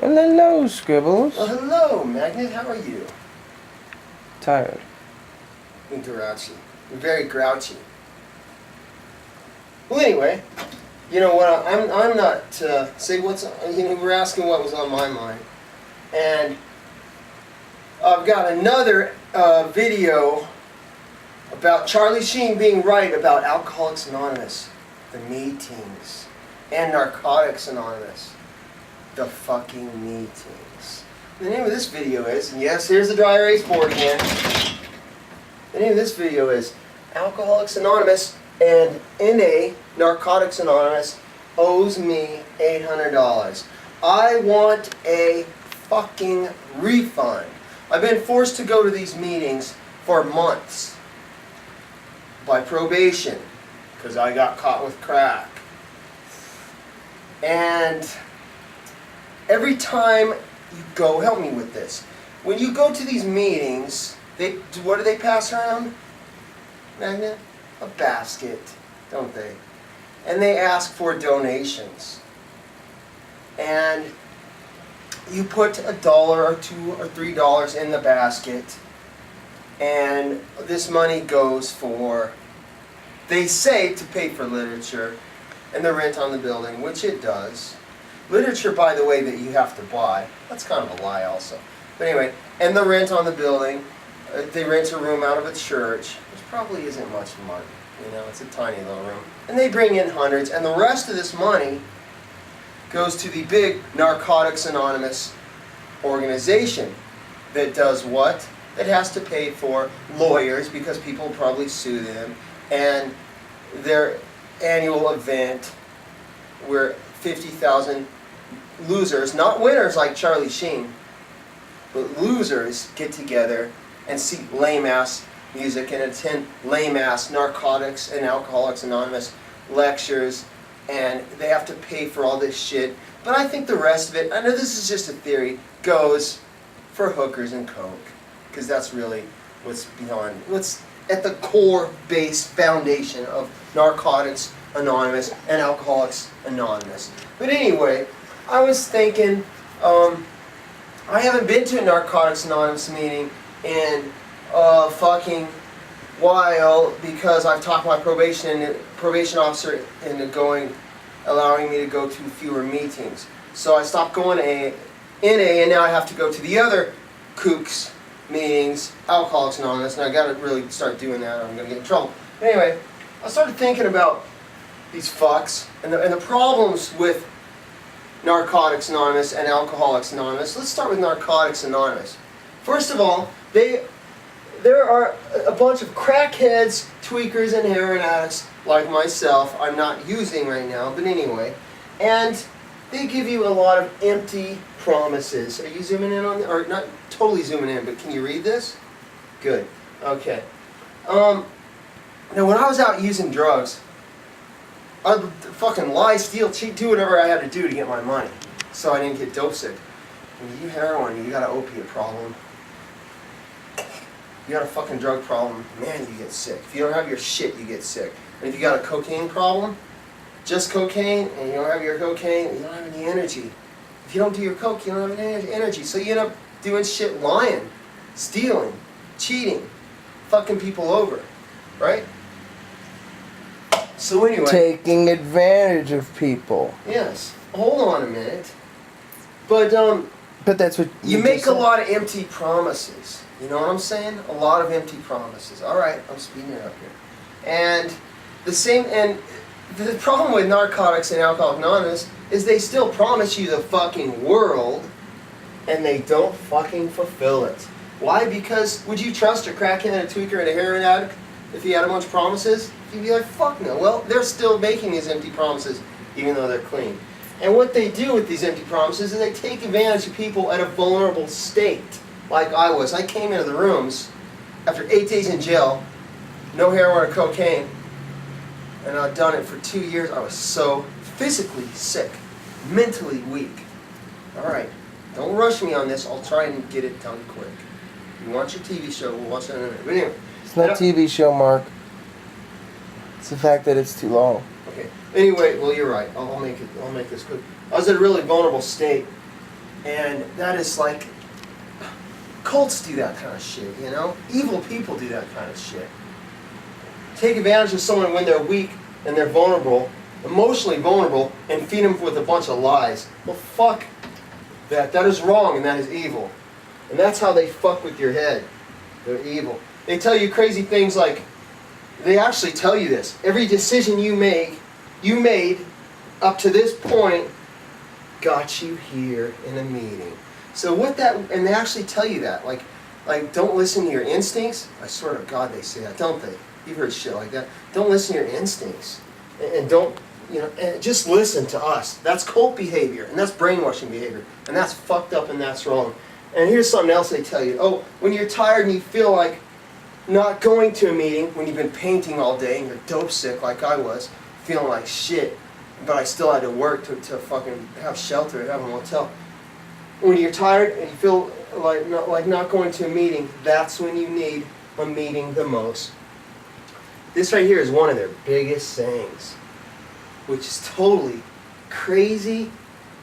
Well, hello, Scribbles. Well, hello, Magnet. How are you? Tired. And grouchy. You're very grouchy. Well, anyway, you know what? I'm not. Say what's. We're asking what was on my mind, and I've got another video about Charlie Sheen being right about Alcoholics Anonymous, the meetings, and Narcotics Anonymous, the fucking meetings. The name of this video is, and yes, here's the dry erase board again. The name of this video is Alcoholics Anonymous and NA, Narcotics Anonymous, owes me $800. I want a fucking refund. I've been forced to go to these meetings for months by probation because I got caught with crack. And every time you go, help me with this. When you go to these meetings, what do they pass around? Magnet? A basket, don't they? And they ask for donations. And you put $1 or $2 or $3 in the basket, and this money goes for, they say, to pay for literature and the rent on the building, which it does. Literature, by the way, that you have to buy. That's kind of a lie also. But anyway, and the rent on the building. They rent a room out of a church, which probably isn't much money. It's a tiny little room. And they bring in hundreds, and the rest of this money goes to the big Narcotics Anonymous organization that does what? It has to pay for lawyers because people probably sue them, and their annual event where 50,000 losers, not winners like Charlie Sheen, but losers get together and see lame-ass music and attend lame-ass Narcotics and Alcoholics Anonymous lectures, and they have to pay for all this shit. But I think the rest of it, I know this is just a theory, goes for hookers and coke, because that's really what's at the core base foundation of Narcotics Anonymous and Alcoholics Anonymous. But anyway, I was thinking, I haven't been to a Narcotics Anonymous meeting in a fucking while because I've talked my probation officer into allowing me to go to fewer meetings. So I stopped going to NA, and now I have to go to the other kooks meetings, Alcoholics Anonymous, and I got to really start doing that or I'm going to get in trouble. But anyway, I started thinking about these fucks and the problems with Narcotics Anonymous and Alcoholics Anonymous. Let's start with Narcotics Anonymous. First of all, there are a bunch of crackheads, tweakers, and heroin addicts like myself. I'm not using right now, but anyway. And they give you a lot of empty promises. Are you zooming in on, or not totally zooming in, but can you read this? Good. Okay. Now when I was out using drugs, I'd fucking lie, steal, cheat, do whatever I had to do to get my money, so I didn't get dope sick. When you do heroin, you got an opiate problem. You got a fucking drug problem, man, you get sick. If you don't have your shit, you get sick. And if you got a cocaine problem, just cocaine, and you don't have your cocaine, you don't have any energy. If you don't do your coke, you don't have any energy. So you end up doing shit, lying, stealing, cheating, fucking people over, right? So anyway. Taking advantage of people. Yes. Hold on a minute. But that's what you make a lot of empty promises. You know what I'm saying? A lot of empty promises. All right, I'm speeding it up here. And the problem with Narcotics and Alcoholics Anonymous is they still promise you the fucking world, and they don't fucking fulfill it. Why? Because would you trust a crackhead, a tweaker, and a heroin addict if he had a bunch of promises? You'd be like, fuck no. Well, they're still making these empty promises, even though they're clean. And what they do with these empty promises is they take advantage of people at a vulnerable state. Like I was. I came into the rooms after 8 days in jail, no heroin or cocaine, and I'd done it for 2 years. I was so physically sick, mentally weak. All right, don't rush me on this. I'll try and get it done quick. If you want your TV show, we'll watch that in a minute. But anyway, it's not a TV show, Mark. It's the fact that it's too long. Okay. Anyway, well, you're right. I'll make this quick. I was in a really vulnerable state, And that is like, cults do that kind of shit, you know? Evil people do that kind of shit. Take advantage of someone when they're weak and they're vulnerable, emotionally vulnerable, and feed them with a bunch of lies. Well, fuck that. That is wrong and that is evil. And that's how they fuck with your head. They're evil. They tell you crazy things like, they actually tell you this. Every decision you made up to this point got you here in a meeting. So what that, and they actually tell you that, like don't listen to your instincts. I swear to God they say that, don't they? You've heard shit like that. Don't listen to your instincts, and don't, you know, and just listen to us. That's cult behavior, and that's brainwashing behavior, and that's fucked up, and that's wrong. And here's something else they tell you. Oh, when you're tired and you feel like not going to a meeting, when you've been painting all day and you're dope sick like I was, feeling like shit, but I still had to work to fucking have shelter and have a motel. When you're tired and you feel like not going to a meeting, that's when you need a meeting the most. This right here is one of their biggest sayings, which is totally crazy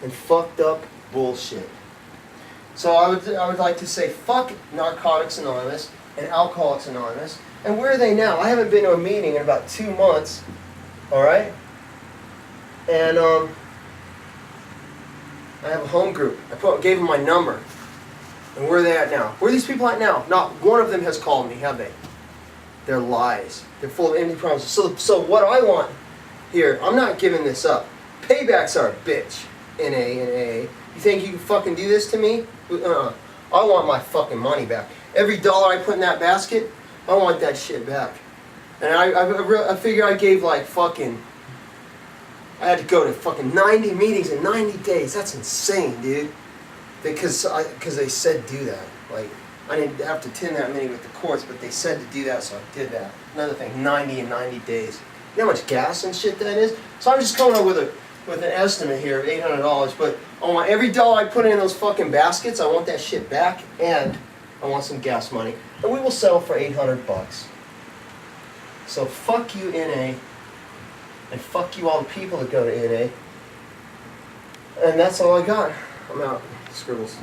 and fucked up bullshit. So I would like to say fuck Narcotics Anonymous and Alcoholics Anonymous. And where are they now? I haven't been to a meeting in about 2 months. All right? And I have a home group. Gave them my number. And where are they at now? Where are these people at now? Not one of them has called me, have they? They're lies. They're full of empty promises. So what I want here, I'm not giving this up. Paybacks are a bitch. NA. You think you can fucking do this to me? I want my fucking money back. Every dollar I put in that basket, I want that shit back. And I figure I gave like fucking, I had to go to fucking 90 meetings in 90 days. That's insane, dude. Because they said do that. Like, I didn't have to attend that many with the courts, but they said to do that, so I did that. Another thing, 90 in 90 days. You know how much gas and shit that is? So I'm just coming up with an estimate here of $800, but I want every dollar I put in those fucking baskets, I want that shit back, and I want some gas money. And we will settle for $800. So fuck you, NA, and fuck you all the people that go to NA. And that's all I got. I'm out. Scribbles.